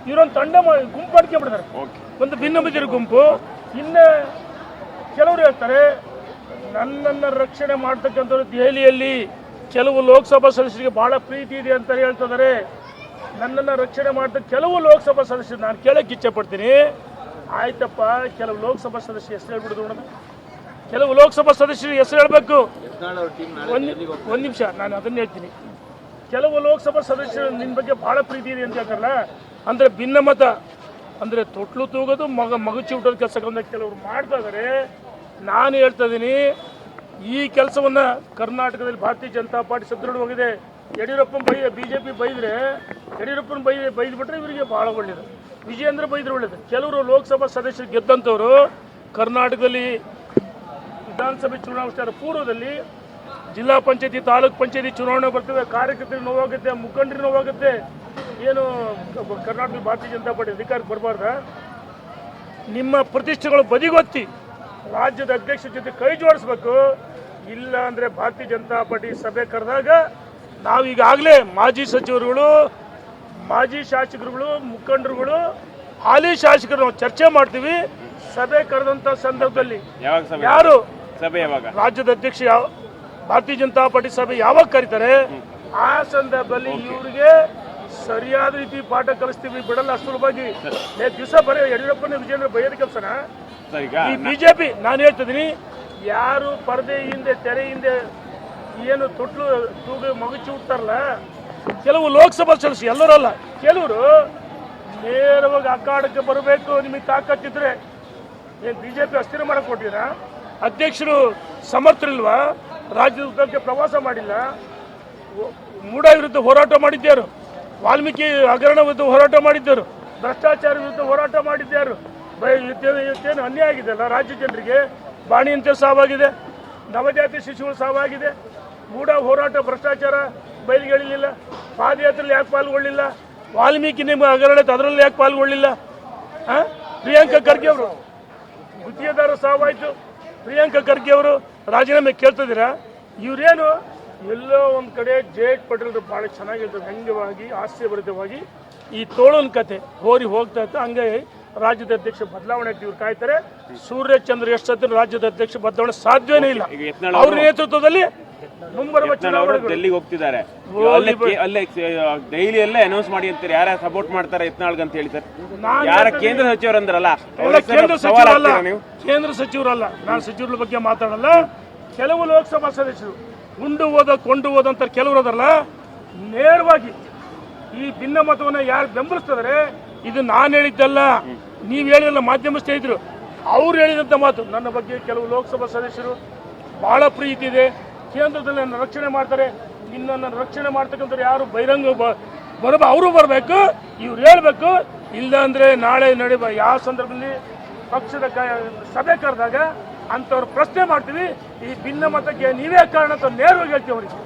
ಇವರೊಂದು ತಂಡ ಗುಂಪು ಮಾಡ್ಕೊಂಡ್ಬಿಡ್ತಾರೆ, ಒಂದು ಭಿನ್ನಮತೀಯ ಗುಂಪು. ಇನ್ನ ಕೆಲವರು ಹೇಳ್ತಾರೆ ನನ್ನನ್ನು ರಕ್ಷಣೆ ಮಾಡ್ತಕ್ಕಂಥವ್ರು ದೆಹಲಿಯಲ್ಲಿ ಕೆಲವು ಲೋಕಸಭಾ ಸದಸ್ಯರಿಗೆ ಬಹಳ ಪ್ರೀತಿ ಇದೆ ಅಂತ ಹೇಳ್ತಿದ್ದಾರೆ. ನನ್ನನ್ನು ರಕ್ಷಣೆ ಮಾಡ್ತಕ್ಕ ಕೆಲವು ಲೋಕಸಭಾ ಸದಸ್ಯರು ನಾನು ಕೇಳಕ್ಕೆ ಇಚ್ಛೆ ಪಡ್ತೀನಿ. ಆಯ್ತಪ್ಪ, ಕೆಲವು ಲೋಕಸಭಾ ಸದಸ್ಯರು ಹೆಸರು ಹೇಳ್ಬಿಡುದು ನೋಡೋಣ. ಕೆಲವು ಲೋಕಸಭಾ ಸದಸ್ಯರು ಹೆಸರು ಹೇಳಬೇಕು. ಒಂದು ನಿಮಿಷ, ನಾನು ಅದನ್ನ ಹೇಳ್ತೀನಿ. ಕೆಲವು ಲೋಕಸಭಾ ಸದಸ್ಯರು ನಿನ್ನ ಬಗ್ಗೆ ಬಹಳ ಪ್ರೀತಿ ಇದೆ ಅಂತ ಹೇಳ್ತಾರಲ್ಲ, ಅಂದರೆ ಭಿನ್ನಮತ ಅಂದರೆ ತೊಟ್ಲು ತೂಗೋದು ಮಗುಚಿ ಹುಟ್ಟೋದು ಕೆಲಸಗಳನ್ನ ಕೆಲವರು ಮಾಡ್ತಾ ಇದ್ದಾರೆ. ನಾನು ಹೇಳ್ತಾ ಇದ್ದೀನಿ, ಈ ಕೆಲಸವನ್ನು ಕರ್ನಾಟಕದಲ್ಲಿ ಭಾರತೀಯ ಜನತಾ ಪಾರ್ಟಿ ಸದೃಢವಾಗಿದೆ. ಯಡಿಯೂರಪ್ಪನ ಬಿಜೆಪಿ ಬೈದರೆ ಯಡಿಯೂರಪ್ಪನ ಬೈದ್ಬಿಟ್ರೆ ಇವರಿಗೆ ಭಾಳ ಒಳ್ಳೆಯದು, ವಿಜಯೇಂದ್ರ ಬೈದ್ರೆ ಒಳ್ಳೆಯದು. ಕೆಲವರು ಲೋಕಸಭಾ ಸದಸ್ಯರು ಗೆದ್ದಂಥವರು ಕರ್ನಾಟಕದಲ್ಲಿ ವಿಧಾನಸಭೆ ಚುನಾವಣೆ ಪೂರ್ವದಲ್ಲಿ ಜಿಲ್ಲಾ ಪಂಚಾಯತಿ ತಾಲೂಕ್ ಪಂಚಾಯತಿ ಚುನಾವಣೆ ಬರ್ತವೆ. ಕಾರ್ಯಕರ್ತರಿಗೆ ನೋವಾಗುತ್ತೆ, ಮುಖಂಡರಿಗೆ ನೋವಾಗುತ್ತೆ. ಏನು ಕರ್ನಾಟಕದ ಭಾರತೀಯ ಜನತಾ ಪಾರ್ಟಿ ಅಧಿಕಾರಕ್ಕೆ ಬರಬಾರ್ದ? ನಿಮ್ಮ ಪ್ರತಿಷ್ಠೆಗಳು ಬದಿಗೊತ್ತಿ ರಾಜ್ಯದ ಅಧ್ಯಕ್ಷರ ಜೊತೆ ಕೈ ಜೋಡಿಸ್ಬೇಕು. ಇಲ್ಲ ಅಂದರೆ ಭಾರತೀಯ ಜನತಾ ಪಾರ್ಟಿ ಸಭೆ ಕರೆದಾಗ ನಾವು ಈಗಾಗಲೇ ಮಾಜಿ ಸಚಿವರುಗಳು, ಮಾಜಿ ಶಾಸಕರುಗಳು, ಮುಖಂಡರುಗಳು, ಹಾಲಿ ಶಾಸಕರು ನಾವು ಚರ್ಚೆ ಮಾಡ್ತೀವಿ. ಸಭೆ ಕರೆದಂಥ ಸಂದರ್ಭದಲ್ಲಿ ಯಾರು ರಾಜ್ಯದ ಅಧ್ಯಕ್ಷ ಭಾರತೀಯ ಜನತಾ ಪಾರ್ಟಿ ಸಭೆ ಯಾವಾಗ ಕರೀತಾರೆ ಆ ಸಂದರ್ಭದಲ್ಲಿ ಇವರಿಗೆ ಸರಿಯಾದ ರೀತಿ ಪಾಠ ಕಲಿಸ್ತೀವಿ, ಬಿಡಲ್ಲ ಸುಲಭವಾಗಿ. ದಿವಸ ಬರೀ ಯಡಿಯೂರಪ್ಪನ ವಿಜಯೇಂದ್ರ ಬೈಯೋದ ಕೆಲಸನ ಈ ಬಿಜೆಪಿ. ನಾನು ಹೇಳ್ತಿದ್ದೀನಿ, ಯಾರು ಪರದೆ ಹಿಂದೆ ತೆರೆ ಹಿಂದೆ ಏನು ತೊಟ್ಲು ತೂಗು ಮಗುಚಿ ಹುಡ್ತಾರಲ್ಲ, ಕೆಲವು ಲೋಕಸಭಾ ಸದಸ್ಯರು, ಎಲ್ಲರಲ್ಲ, ಕೆಲವರು ನೇರವಾಗಿ ಅಖಾಡಕ್ಕೆ ಬರಬೇಕು. ನಿಮಗೆ ತಾಕತ್ತಿದ್ರೆ ಏನು ಬಿಜೆಪಿ ಅಸ್ಥಿರ ಮಾಡಕ್ ಕೊಟ್ಟಿರಾ? ಅಧ್ಯಕ್ಷರು ಸಮರ್ಥರಿಲ್ವಾ? ರಾಜ್ಯದ ಉದ್ದಕ್ಕೆ ಪ್ರವಾಸ ಮಾಡಿಲ್ಲ. ಮೂಢ ವಿರುದ್ಧ ಹೋರಾಟ ಮಾಡಿದ್ದರು, ವಾಲ್ಮೀಕಿ ಹಗರಣ ವಿರುದ್ಧ ಹೋರಾಟ ಮಾಡಿದ್ದರು, ಭ್ರಷ್ಟಾಚಾರ ವಿರುದ್ಧ ಹೋರಾಟ ಮಾಡಿದ್ದರು. ಇವತ್ತೇನು ಅನ್ಯಾಯ ಆಗಿದೆ ಅಲ್ಲ ರಾಜ್ಯ ಜನರಿಗೆ. ಬಾಣಿಯಂತೆ ಸಾವಾಗಿದೆ, ನವಜಾತಿ ಶಿಶುಗಳು ಸಾವಾಗಿದೆ. ಮೂಢ ಹೋರಾಟ, ಭ್ರಷ್ಟಾಚಾರ ಬಯಲಿಗೆಳಿಲಿಲ್ಲ. ಪಾದಯಾತ್ರೆಯಲ್ಲಿ ಯಾಕೆ ಪಾಲ್ಗೊಳ್ಳಿಲ್ಲ? ವಾಲ್ಮೀಕಿ ನಿಮ್ಮ ಹಗರಣ ಅದರಲ್ಲಿ ಯಾಕೆ ಪಾಲ್ಗೊಳ್ಳಿಲ್ಲ? ಪ್ರಿಯಾಂಕಾ ಖರ್ಗೆ ಅವರು ಗುತ್ತಿಗೆದಾರ ಸಾವಾಯಿತು. ಪ್ರಿಯಾಂಕಾ ಖರ್ಗೆ ಅವರು ರಾಜೀನಾಮೆ ಕೇಳ್ತಿದ್ದೀರಾ? ಇವರೇನು ಎಲ್ಲೋ ಒಂದು ಕಡೆ ಜೇಟ್ ಪಟೇಲ್ ಭಾಳ ಚೆನ್ನಾಗಿರ್ತದೆ, ವ್ಯಂಗ್ಯವಾಗಿ ಹಾಸ್ಯಭರಿತವಾಗಿ ಈ ತೋಳನ ಕತೆ ಹೋರಿ ಹೋಗ್ತಾ ಇತ್ತು. ಹಂಗೆ ರಾಜ್ಯದ ಅಧ್ಯಕ್ಷ ಬದಲಾವಣೆ ಇವ್ರು ಕಾಯ್ತಾರೆ. ಸೂರ್ಯಚಂದ್ರ ಎಷ್ಟು ಸತಿ ರಾಜ್ಯದ ಅಧ್ಯಕ್ಷ ಬದಲಾವಣೆ ಸಾಧ್ಯನೇ ಇಲ್ಲ. ಅವ್ರ ನೇತೃತ್ವದಲ್ಲಿ ಮುಂಬರುವ ಚುನಾವಣೆ ಡೆಲ್ಲಿಗೆ ಹೋಗ್ತಿದ್ದಾರೆ. ಡೈಲಿಯಲ್ಲೇ ಅನೌನ್ಸ್ ಮಾಡಿ ಅಂತಾರೆ. ಯಾರ ಸಪೋರ್ಟ್ ಮಾಡ್ತಾರೆ ಯತ್ನಾಳ್ಗೆ ಅಂತ ಹೇಳ್ತಾರೆ. ಯಾರ ಕೇಂದ್ರ ಸಚಿವರು ಅಂದ್ರಲ್ಲ, ಕೇಂದ್ರ ಸಚಿವರಲ್ಲ, ನಾನು ಸಚಿವರ ಬಗ್ಗೆ ಮಾತಾಡಲ್ಲ. ಕೆಲವು ಲೋಕಸಭಾ ಸದಸ್ಯರು ಕೊಂಡು ಹೋದಂತ ಕೆಲವರು ಅದಲ್ಲ, ನೇರವಾಗಿ ಈ ಭಿನ್ನಮತವನ್ನು ಯಾರು ಬೆಂಬಲಿಸ್ತಿದ್ದಾರೆ, ಇದು ನಾನು ಹೇಳಿದ್ದಲ್ಲ, ನೀವು ಹೇಳಿದಲ್ಲ, ಮಾಧ್ಯಮ ಸ್ನೇಹಿತರು ಅವ್ರು ಹೇಳಿದಂಥ ಮಾತು. ನನ್ನ ಬಗ್ಗೆ ಕೆಲವು ಲೋಕಸಭಾ ಸದಸ್ಯರು ಬಹಳ ಪ್ರೀತಿ ಇದೆ, ಕೇಂದ್ರದಲ್ಲಿ ನನ್ನ ರಕ್ಷಣೆ ಮಾಡ್ತಾರೆ. ನಿನ್ನನ್ನು ರಕ್ಷಣೆ ಮಾಡ್ತಕ್ಕಂಥವ್ರು ಯಾರು ಬಹಿರಂಗ ಅವರು ಬರಬೇಕು, ಇವ್ರು ಹೇಳ್ಬೇಕು. ಇಲ್ಲ ಅಂದರೆ ನಾಳೆ ನಡೆಯುವ ಯಾವ ಸಂದರ್ಭದಲ್ಲಿ ಪಕ್ಷದ ಸಭೆ ಕರೆದಾಗ ಅಂಥವ್ರು ಪ್ರಶ್ನೆ ಮಾಡ್ತೀವಿ. ಈ ಭಿನ್ನಮತಕ್ಕೆ ನೀವೇ ಕಾರಣ ಅಂತ ನೇರವಾಗಿ ಹೇಳ್ತೀವಿ ಅವರಿಗೆ.